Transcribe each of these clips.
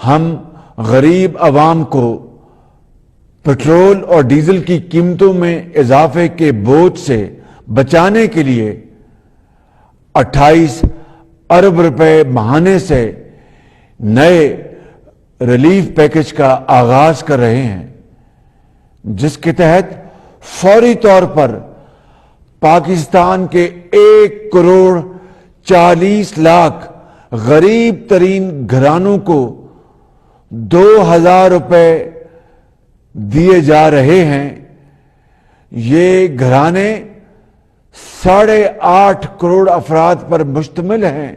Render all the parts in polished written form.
ہم غریب عوام کو پٹرول اور ڈیزل کی قیمتوں میں اضافے کے بوجھ سے بچانے کے لیے 28 ارب روپے ماہانے سے نئے ریلیف پیکج کا آغاز کر رہے ہیں، جس کے تحت فوری طور پر پاکستان کے 1,40,00,000 غریب ترین گھرانوں کو 2,000 روپے دیے جا رہے ہیں۔ یہ گھرانے 8.5 کروڑ افراد پر مشتمل ہیں،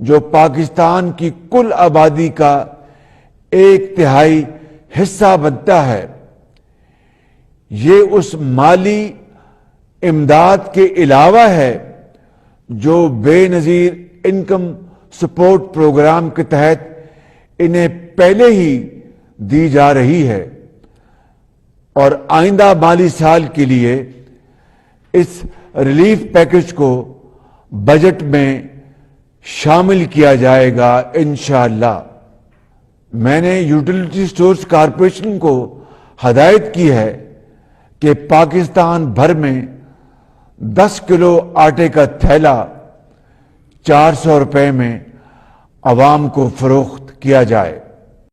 جو پاکستان کی کل آبادی کا 1/3 حصہ بنتا ہے۔ یہ اس مالی امداد کے علاوہ ہے جو بے نظیر انکم سپورٹ پروگرام کے تحت انہیں پہلے ہی دی جا رہی ہے، اور آئندہ مالی سال کے لیے اس ریلیف پیکج کو بجٹ میں شامل کیا جائے گا انشاءاللہ۔ میں نے یوٹیلیٹی سٹورز کارپوریشن کو ہدایت کی ہے کہ پاکستان بھر میں 10 کلو آٹے کا تھیلا 400 روپے میں عوام کو فروخت کیا جائے۔